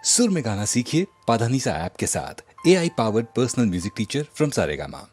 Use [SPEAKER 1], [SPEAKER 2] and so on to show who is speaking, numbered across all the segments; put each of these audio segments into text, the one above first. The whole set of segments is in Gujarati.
[SPEAKER 1] सुर में गाना सीखिए पाधानीसा ऐप के साथ। AI powered personal music teacher from Saregama.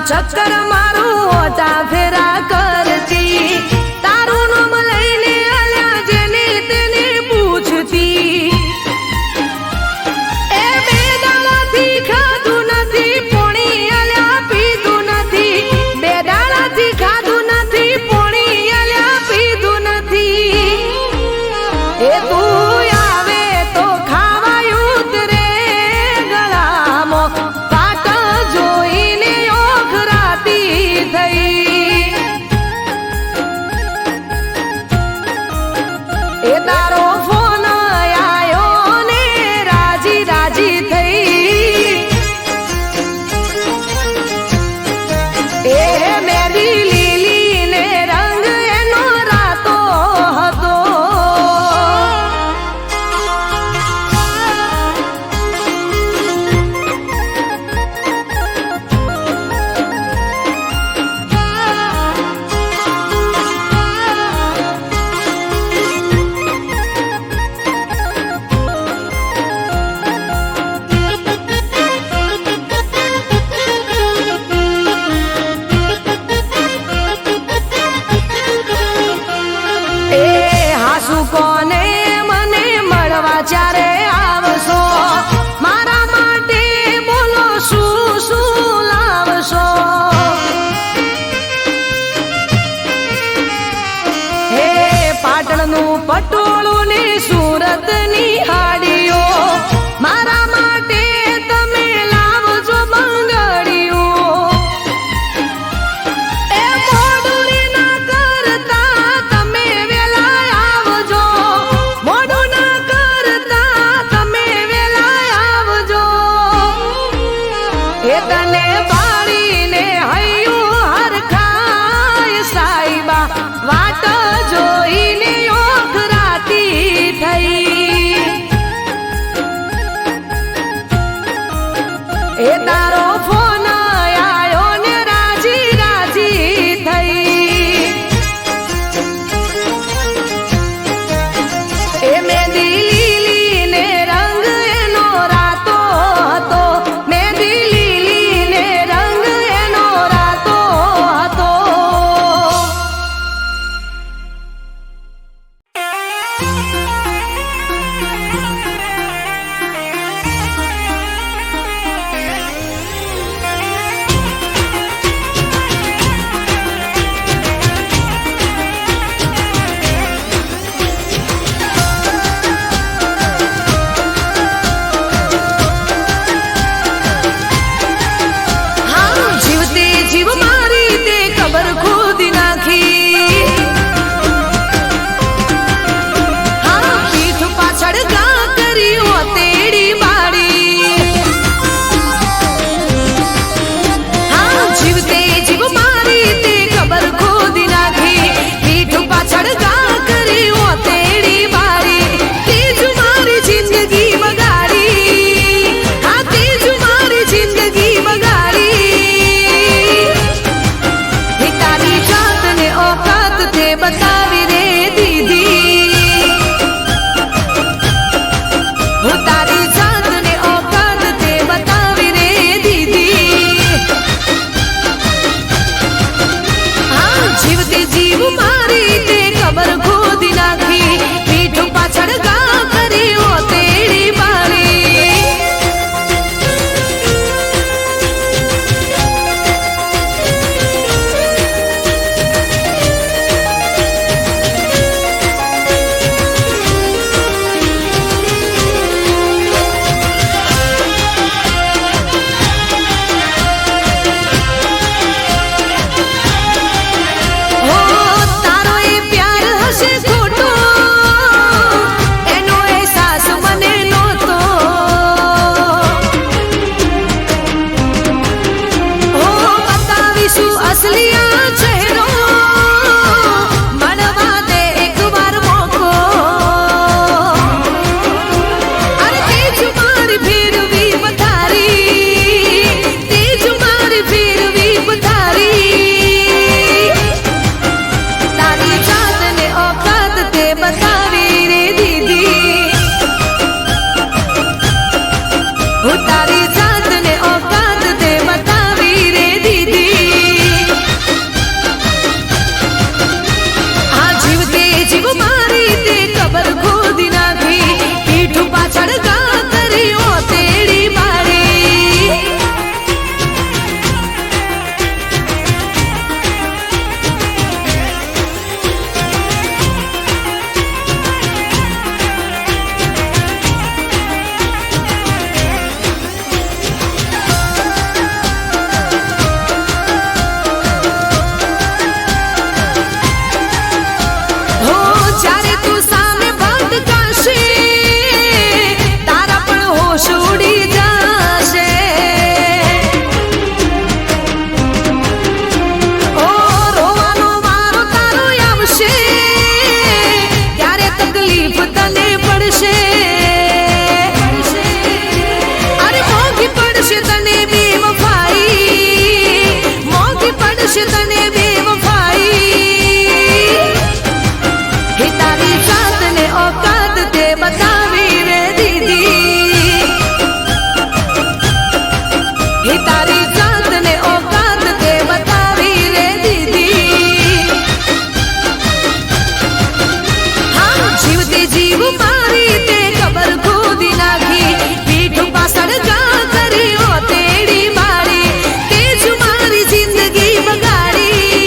[SPEAKER 2] चक्कर मारू ओटा फेरा करती तारू नाम लईने आल्या जेने तेने पूछती ए बेदाळाथी खाधू नथी पोणी आल्या पीधू नथी बेदाळाथी खाधू नथी पोणी आल्या पीधू नथी ए तू आवे तो खावायूत रे गळामो पाट जोईने तारो फोन आयो ने राजी राजी थई ए मेरी लीली ने रंग एनो रातो हतो કોને મને મળવા ચારે આવશો મારા માટે બોલો શું શું લાવશો હે પાટણનું પટોળું ને સુરતની હાડીઓ મારા માટે તમે લાવજો બંગડીઓ એ મોડું ના કરતા તમે તને બાળીને હૈયું હરખાય સાઈબા વાટ જોઈને ઓખરાતી થઈ તે બતાવી રે દીધી હું તારી જાતને ઓકાત તે બતાવી રે દીધી હા જીવતી જીવ મારી તે ખબર ખોદી નાખી પીઠ પાછળ ગા કરી ઓ તેડી મારી અસલિયા ચહેરો મળવા દે એકવાર મોકો અરે તેજ મારી ફેરવી પથારી તેજ મારી ફેરવી પથારી તારી જાતને ઓકાત તે બતાવી રે દીદી હું તારી જાતને ઓકાત તે બતાવી રે દીદી જીવ મારી તે ખબર ખોદી નાખી પીઠ પાછળ ગા કરી ઓ તેડી મારી જ્યારે તું સામે ભટકાશે તારા પણ હોશ ઉડી જશે ઓ રોવાનો વારો તારો આવશે ત્યારે તકલીફ તને પડશે અરે મોંઘી પડશે તને બેવફાઈ મોંઘી પડશે તને બેવફાઈ હે તારી જાતને ઓકાત તે બતાવી રે દીદી હે તારી જાતને ઓકાત તે બતાવી રે દીદી હા જીવતી જીવ મારી તે ખબર ખોદી નાખી પીઠ પાછળ ગા કરી ઓ તેડી મારી તે જ મારી જિંદગી બગાડી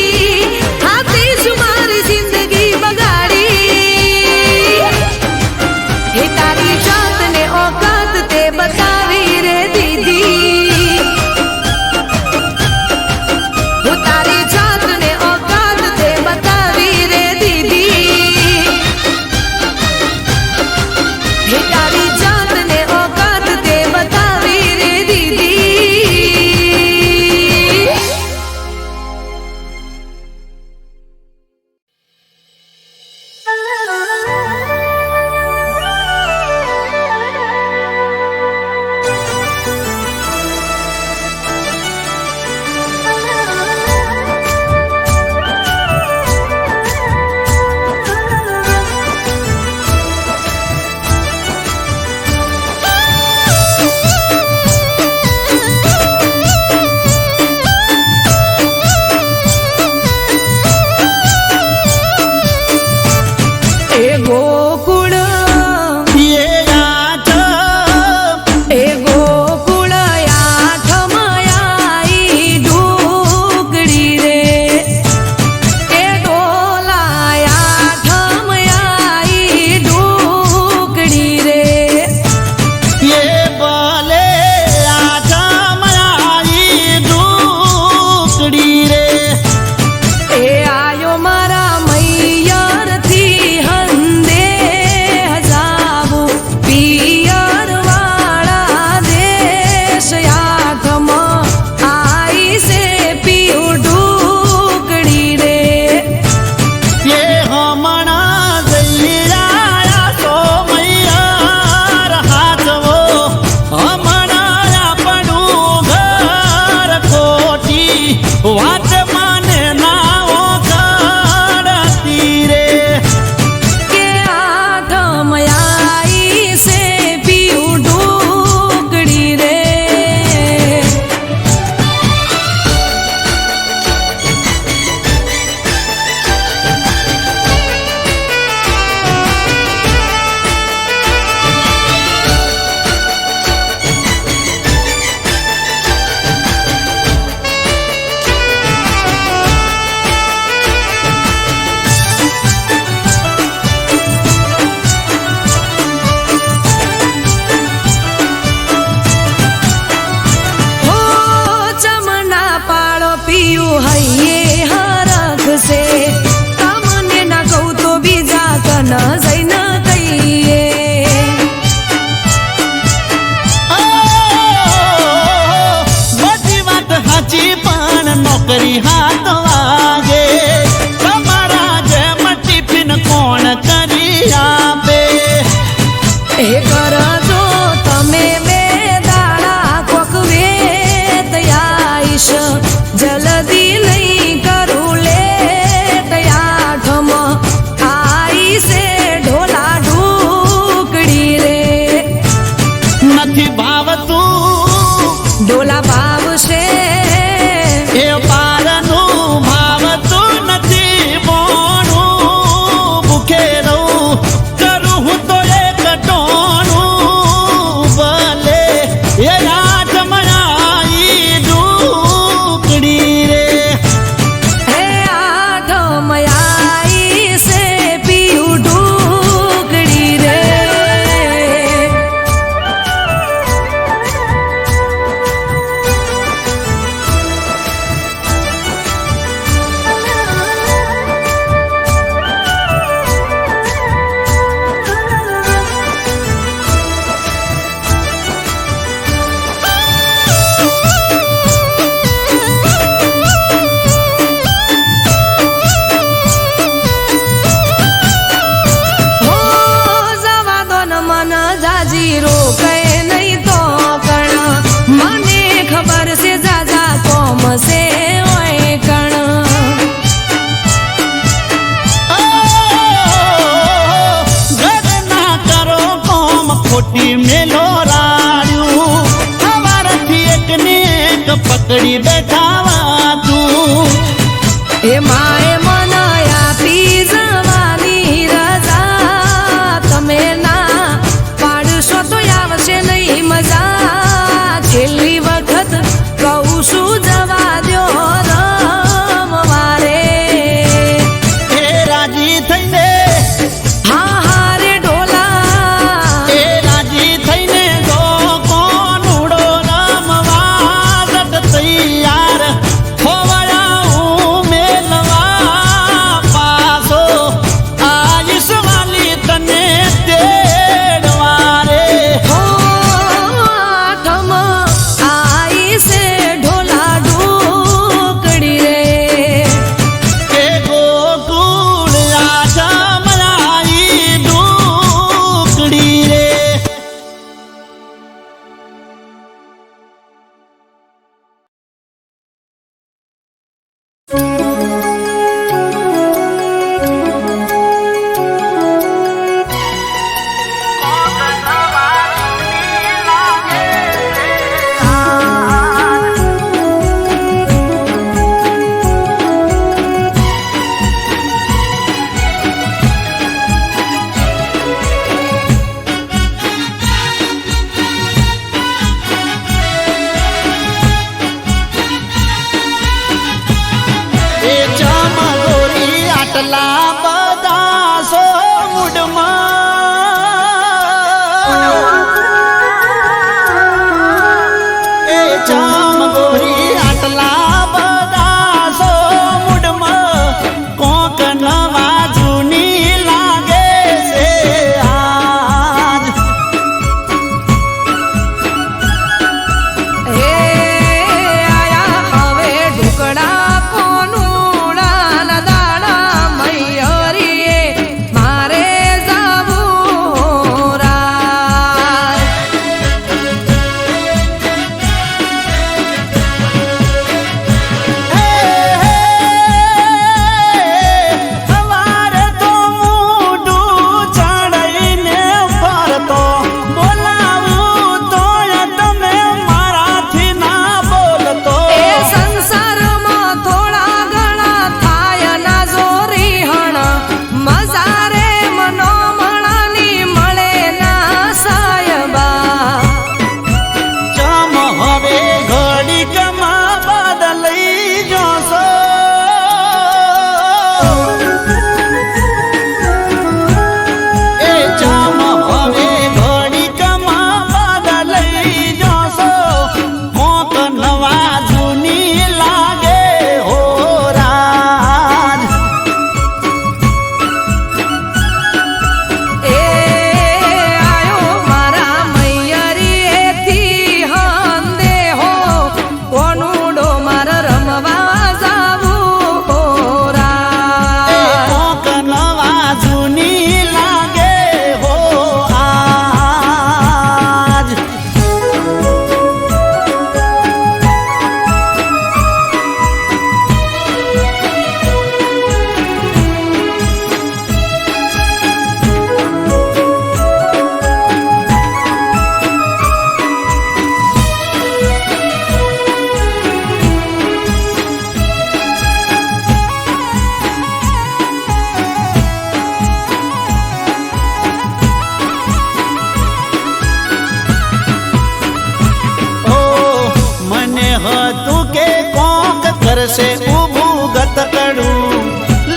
[SPEAKER 3] કરશે ઊભું ગતકડું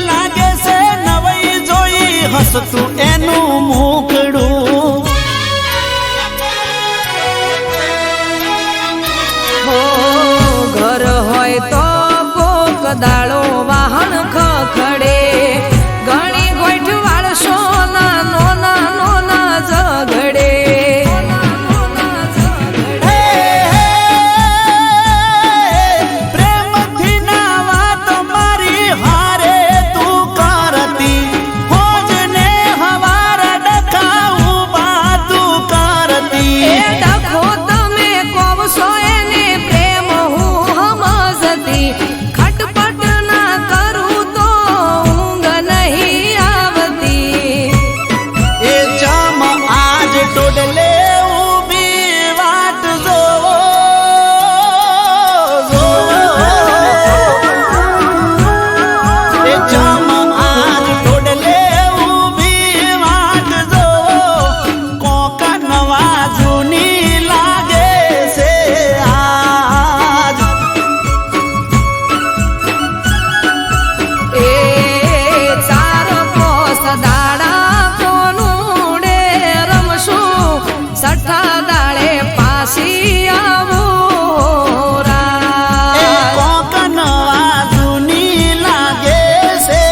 [SPEAKER 3] લાગે છે નવઈ જોઈ હસતું એનું મુખડું
[SPEAKER 2] હો ઘર હોય તો કોક દાડો વાહન ખખડે ઘણી ગોઠ વાળશો નાનો નાનો ઝઘડે
[SPEAKER 3] પ્રેમથી ના વાત મારી હારે તું કરતી હોજને હવાર ડખાવું બાતું કરતી
[SPEAKER 2] એ ડખો તમે કોવશો એને પ્રેમ હું સમજતી ખટપટ ના કરું તો ઊંઘ નહીં આવતી
[SPEAKER 3] એ ચમ આજ ટોડલે ઊભી વાટ જોવો એ ચમ આજ ટોડલે ઊભી વાટ જોવો કોક નવા જૂની લાગે છે આજ
[SPEAKER 2] એ ચાર કોસ દાડા કોનુડે રમશું સઠ્ઠા દાડે પાછી આવું
[SPEAKER 3] એ કોક નવા જૂની લાગે છે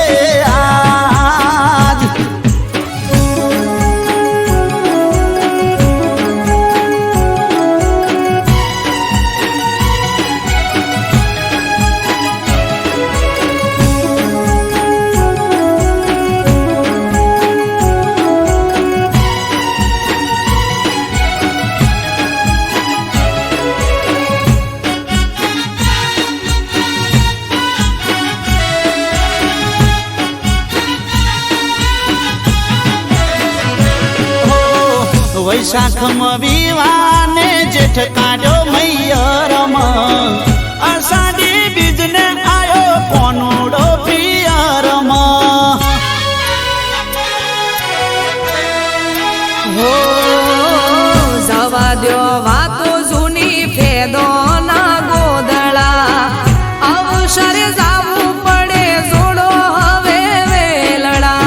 [SPEAKER 3] આજ વૈશાખમાં વિવાને જેઠ કાઢ્યો મૈયરમાં અષાઢી બીજને આયો કોનુડો પિયરમાં
[SPEAKER 2] હો જવા દ્યો વાતો જૂની ફેદો ના ગોદળા અવસરે જાવું પડે જોડો હવે વેલડા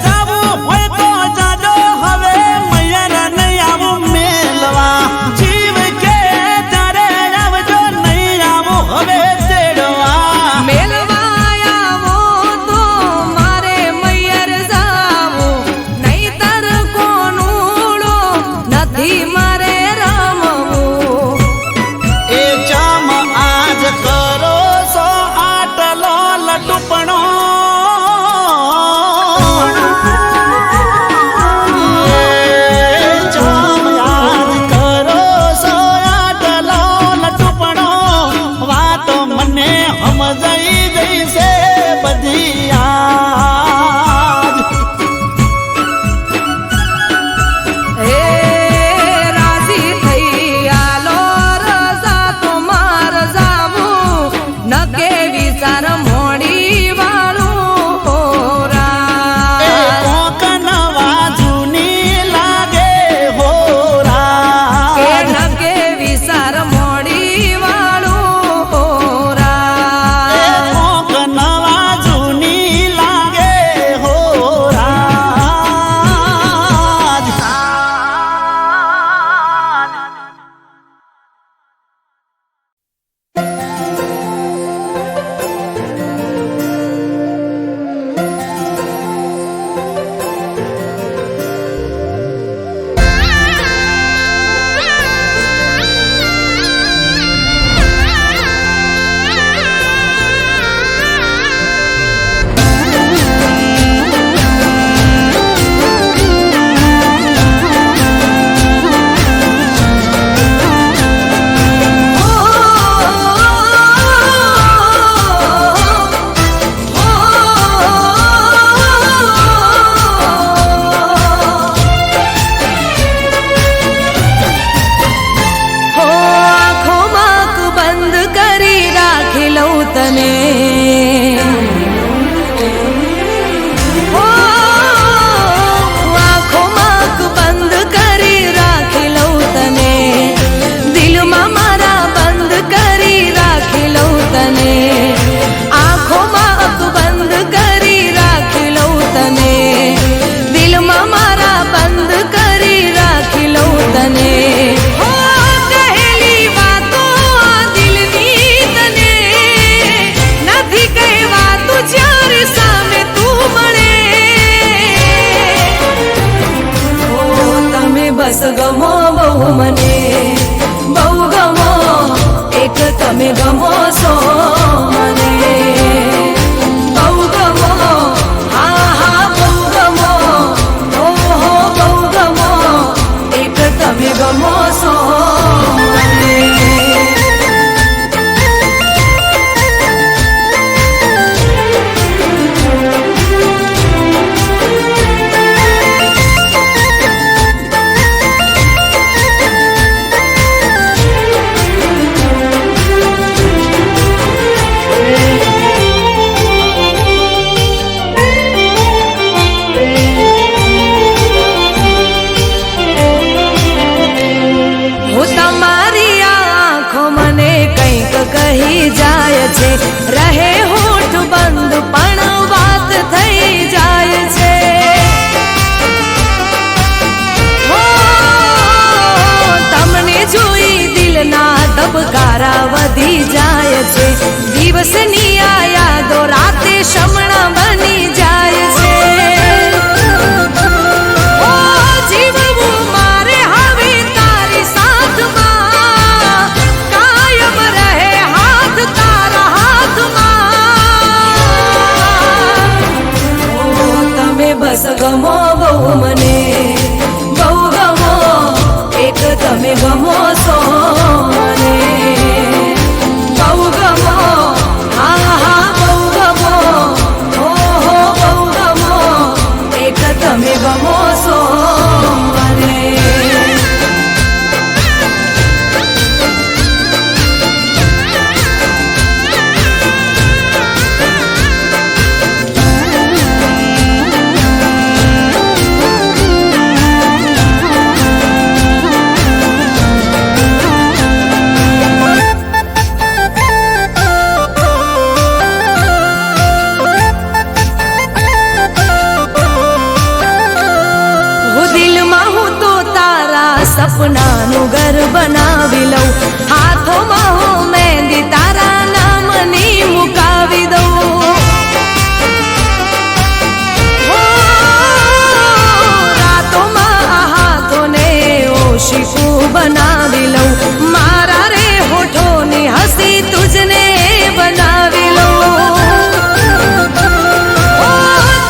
[SPEAKER 3] જાવું હોય તો જાજો હવે મૈયર નહીં આવું મેલવા
[SPEAKER 2] ધબકારા વધી જાય છે, દિવસની આ યાદો રાતે શમણા બની જાય છે. ઓ જીવવું મારે હવે તારી સાથમાં, કાયમ રહે હાથ તારા હાથમાં. ઓ તમે બસ ગમો બહુ મને, બહુ ગમો, એક તમે ગમો છો મને, બહુ ગમો, હા હા બહુ ગમો, હો હો બહુ ગમો, એક તમે ગમો છો મને. સપનાનું ઘર બનાવી લઉં, હાથોમાં હું મહેંદી તારા નામની મુકાવી દઉં. રાતોમાં આ હાથોને ઓશીકું બનાવી લઉં, મારા રે હોઠોની હસી તુજને બનાવી લઉં.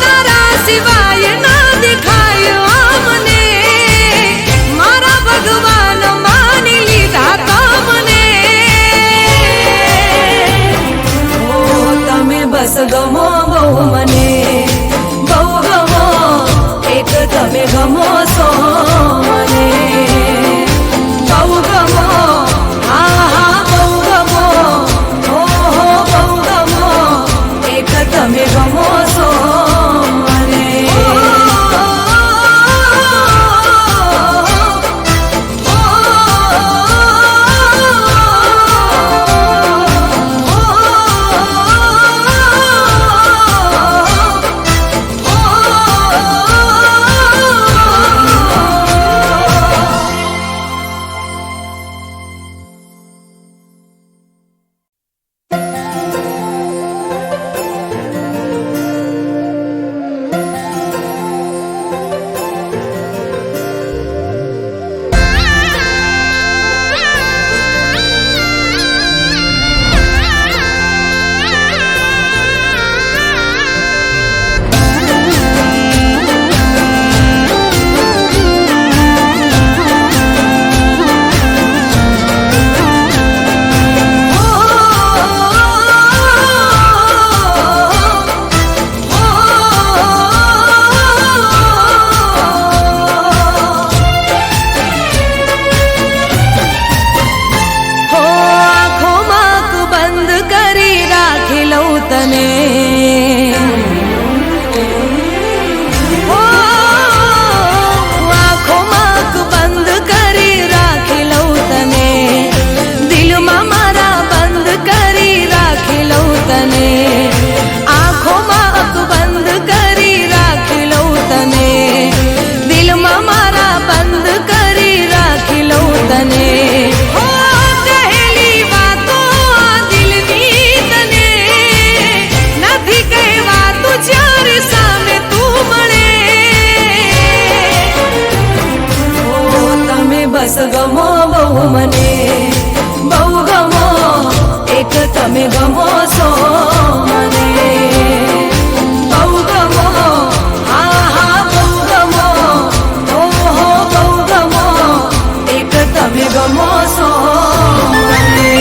[SPEAKER 2] તારા સિવાય ના દેખાય મને, ભગવાન માની લીધા તમને. ઓ તમે બસ ગમો બહુ મને, બહુ ગમો, એક તમે ગમો છો મને, બહુ ગમો, હા હા બહુ ગમો, હો હો બહુ ગમો, એક તમે ગમો છો મને. બસ ગમો બહુ મને, બહુ ગમો, એક તમે ગમો છો મને, બહુ ગમો, હા હા બહુ ગમો, હો હો બહુ ગમો, એક તમે ગમો છો મને.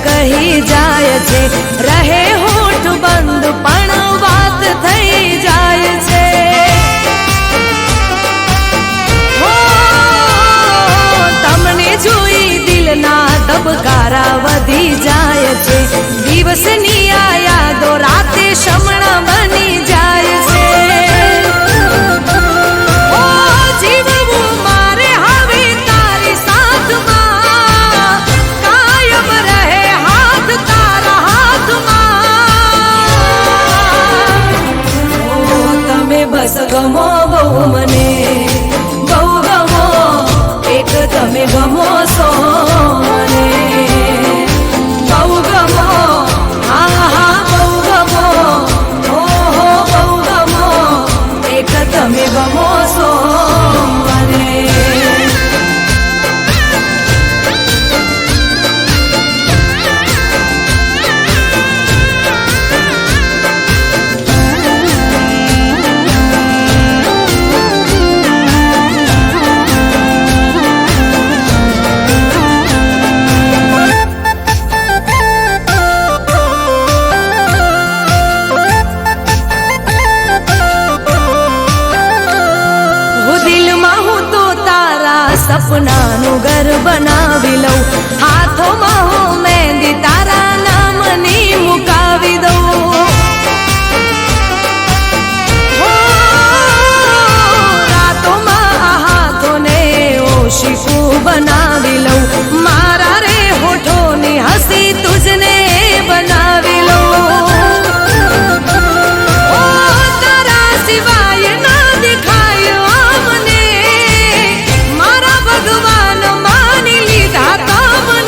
[SPEAKER 2] કહી જાય છે, રહે હોઠ બંધ પણ વાત થઈ જાય છે. તમને જોઈ દિલ બનાવી લઉં હાથોમાં હું મહેંદી તારા નામની મુકાવી દઉં રાતોમાં આ હાથોને ઓશિકું બનાવી લઉં મારા રે હોઠોની હસી તુજને બનાવી લઉં તારા સિવાય ના દેખાય મને મારા ભગવાન માની લીધા તમને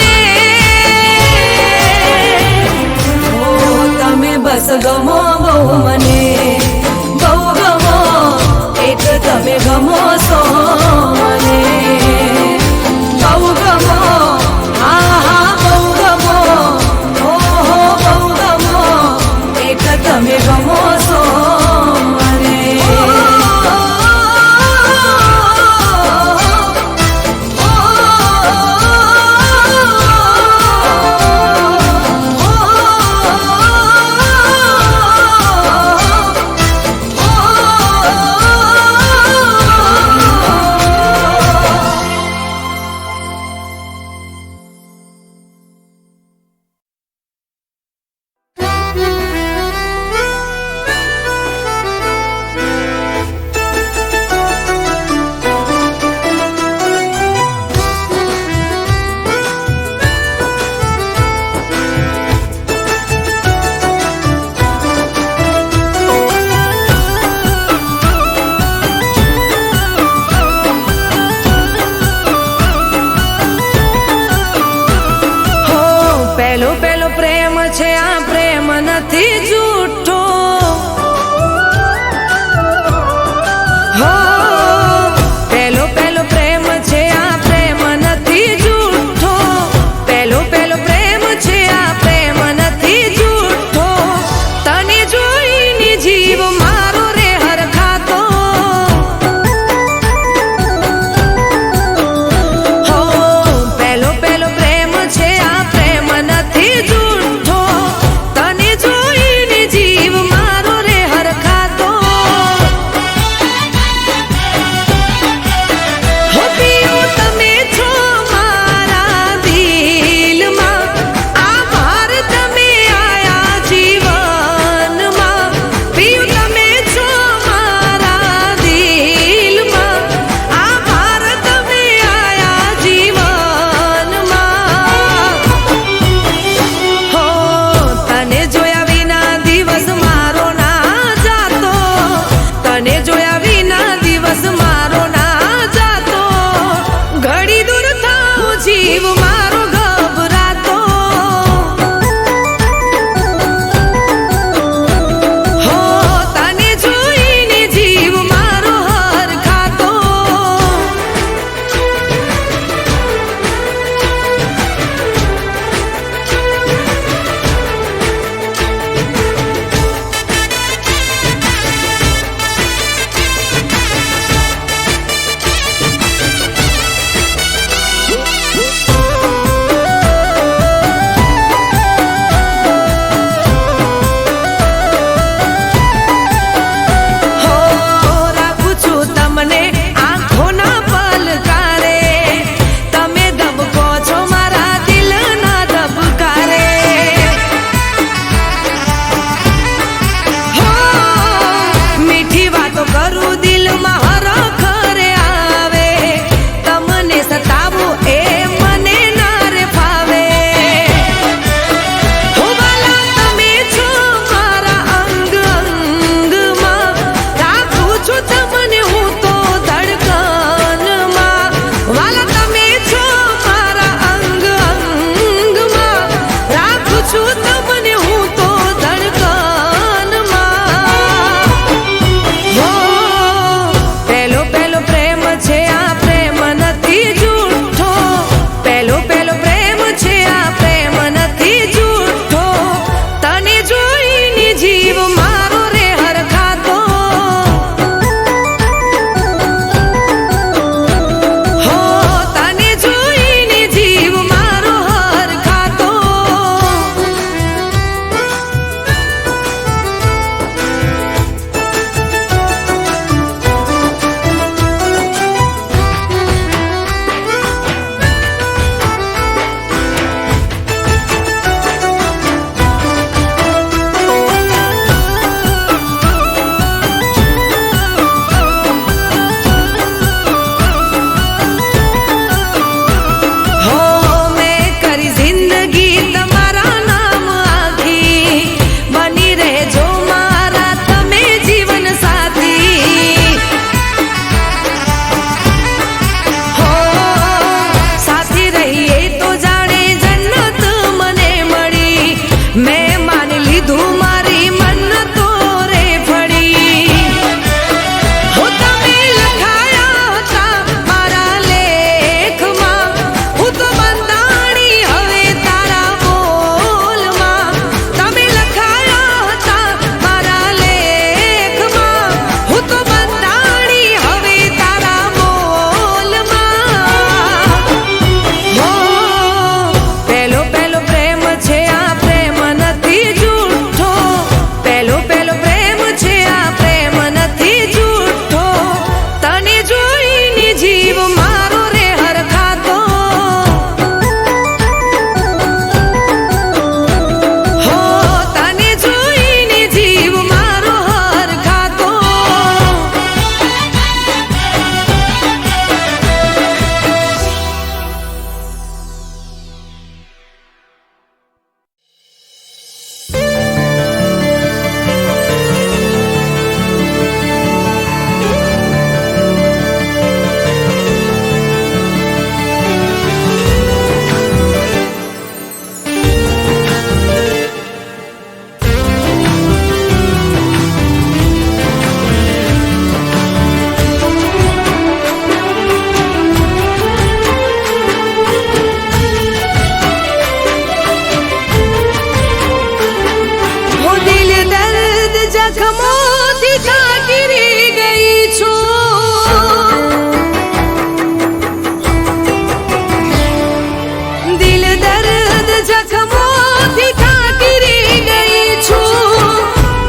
[SPEAKER 2] દર્દ જખમોથી કાકરી ગઈ છું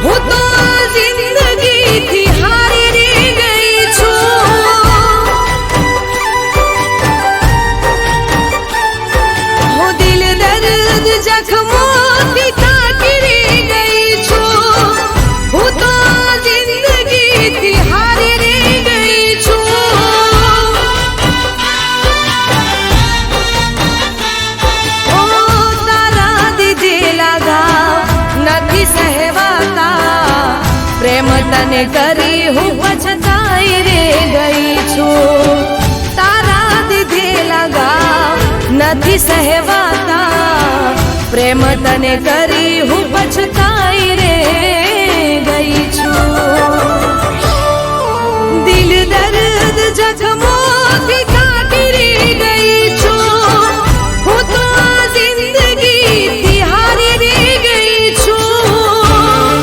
[SPEAKER 2] હું તો આ જિંદગીથી હારી રે ગઈ છું હું દિલ દર્દ જખમોથી કાકરી ગઈ છું હું તો આ જિંદગીથી હારી રે ગઈ છું ઓ તારા દીધેલા ઘાવ નથી સહેવાતા પ્રેમ તને કરી હું પછતાઈ રે ગઈ છું તારા દીધેલા ઘાવ નથી સહેવાતા પ્રેમ તને કરી હું પછતાઈ રે ગઈ છું દિલ દર્દ જખમોથી કાકરી ગઈ છું હું તો આ જિંદગીથી હારી રે ગઈ છું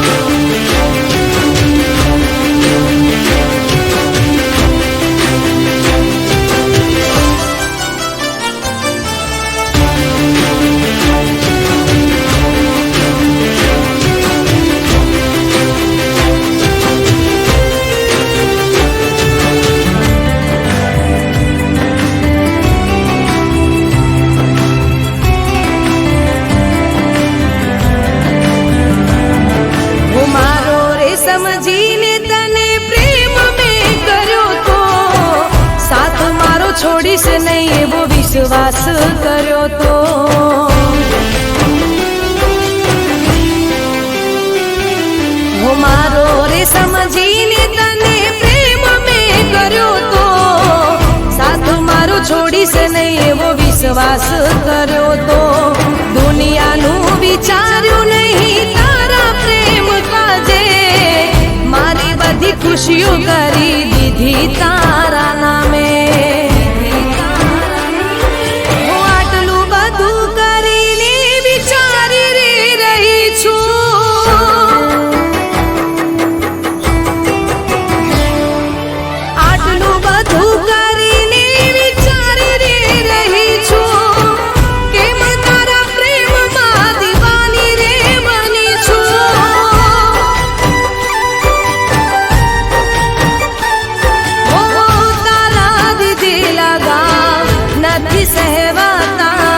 [SPEAKER 2] હું મારો રે સમજીને તને પ્રેમ મેં કર્યો તો સાથ મારો છોડીશ નહીં એવો વિશ્વાસ કર્યો તો હું મારો રે સમજીને તને પ્રેમ મેં કર્યો તો સાથ મારો છોડીશ નહીં એવો વિશ્વાસ કર્યો તો દુનિયાનું વિચાર્યું નહીં તારા પ્રેમ કાજે મારી બધી ખુશીઓ કરી દીધી તારા નામે હું આટલું બધું કરીને વિચારી રે રહી છું આટલું બધું કરીને વિચારી રે રહી છું કેમ તારા પ્રેમમાં દીવાની રે બની છું ઓ તારા દીધેલા ઘાવ નથી સહેવાતા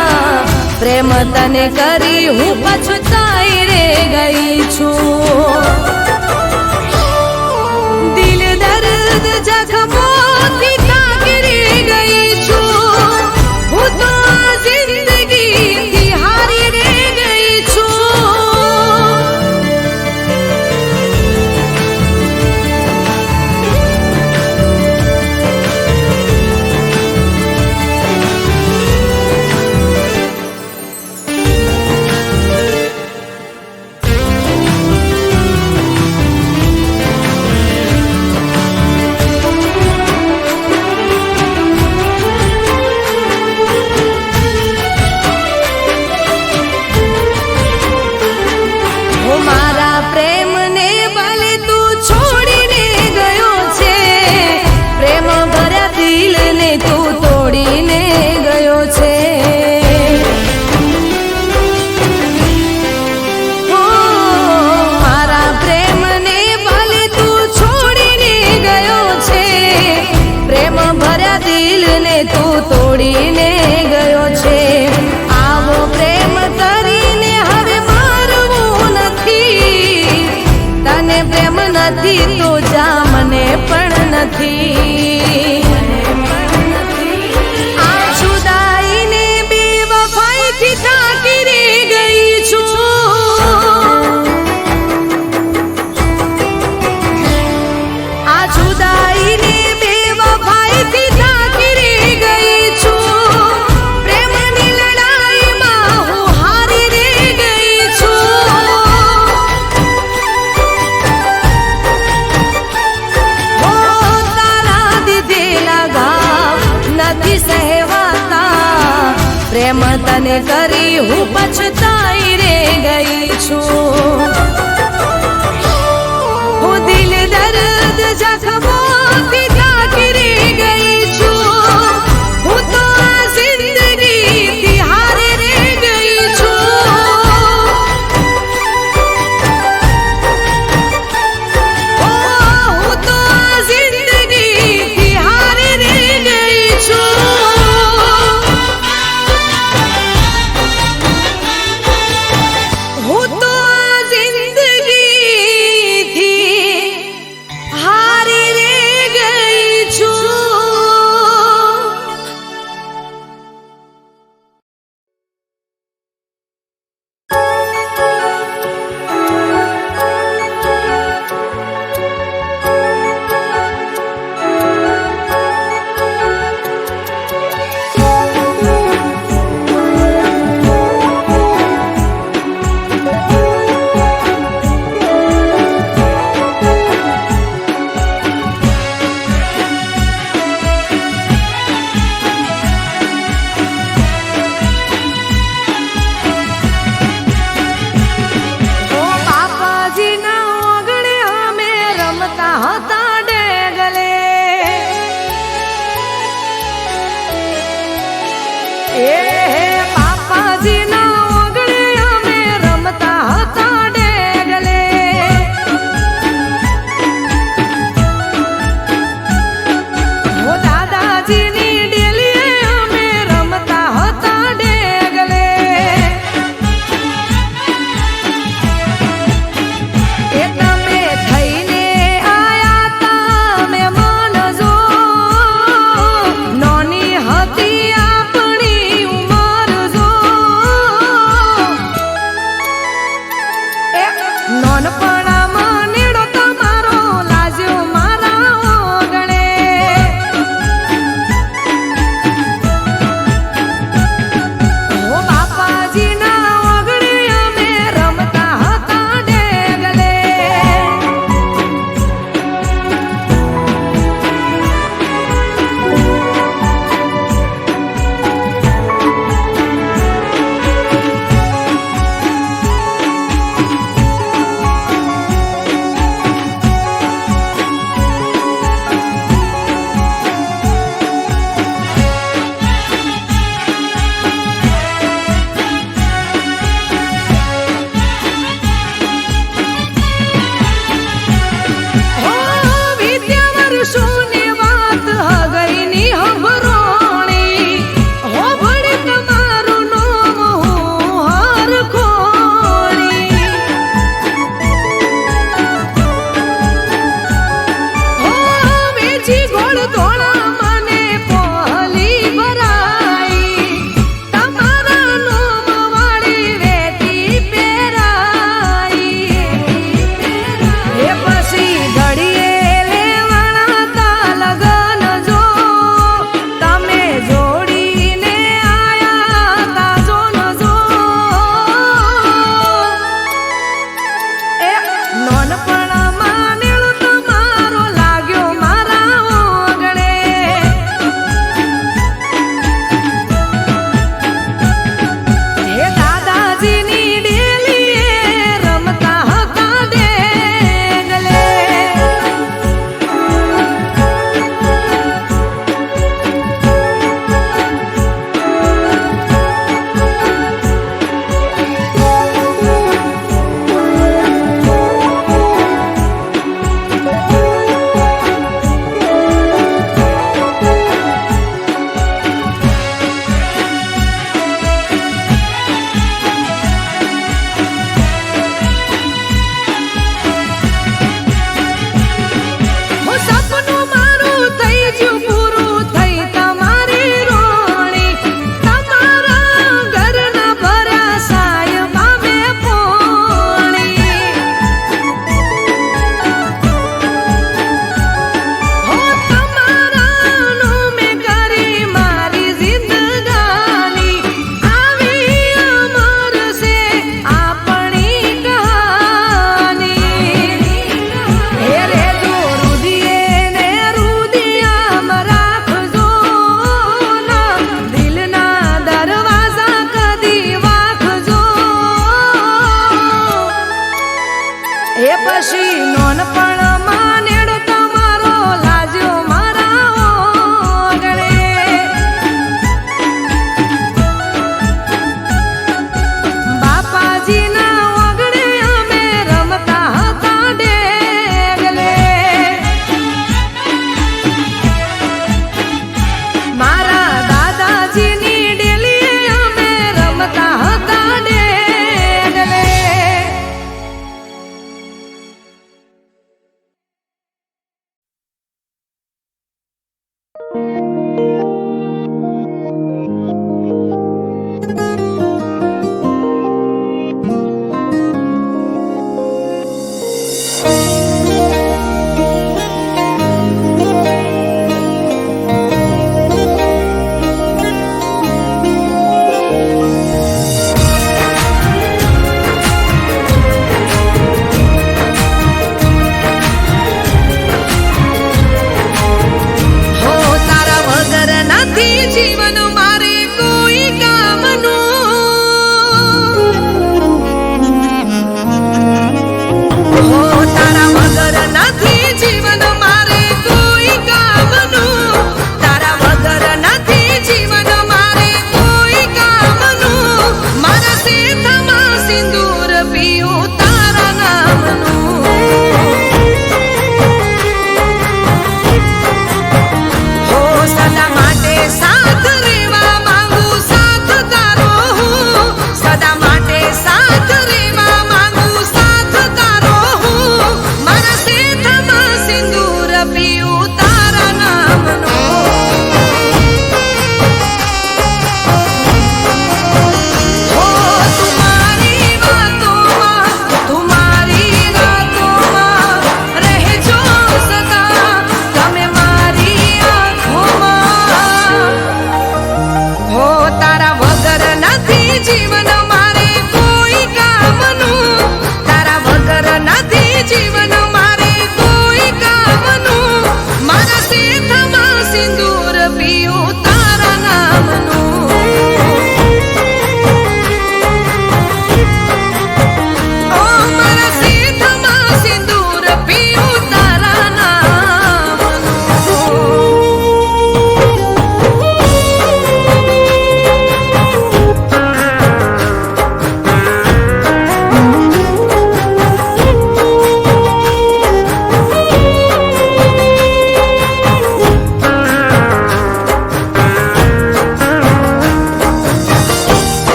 [SPEAKER 2] પ્રેમ તને કરી હું પછતાઈ રે ગઈ છું દિલ દર્દ જખમોથી કાકરી ગઈ છું હું તો આ જિંદગીથી હારી રે ગઈ છું હું મારા પ્રેમને ભલે તું છોડીને ગયો છે પ્રેમ ભર્યા દિલને તું તોડીને ગયો છે ઓ મારા પ્રેમને ભલે તું છોડીને ગયો છે પ્રેમ ભર્યા દિલને તું તોડીને ગયો છે આવો પ્રેમ કરીને હવે મારવું નથી તને પ્રેમ નથી તો જા મને પણ નથી આ જુદાઈને બેવફાઈથી થાકી રે ગઈ છું આ જુદાઈને બેવફાઈથી થાકી રે ગઈ છું પ્રેમની લડાઈમાં હું હારી રે ગઈ છું ઓ તારા દીધેલા ઘાવ નથી સહેવાતા પ્રેમ તને કરી હું પછતાઈ રે ગઈ છું હું દિલ દર્દ જખમોથી કાકરી ગઈ છું હું તો આ જિંદગીથી હારી રે પછી નોનપણમાં નેડો તમારો લાજ્યો મારા ઓગણે. બાપાજીના ઓગણે અમે રમતા હતા ડેગલે. મારા દાદાજીની ડેલીએ અમે રમતા હતા ડેગલે.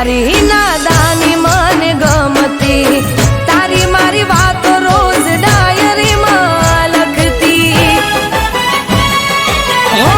[SPEAKER 2] તારી નાદાની મને ગમતી, તારી મારી વાતો રોજ ડાયરીમાં લખતી. ઓ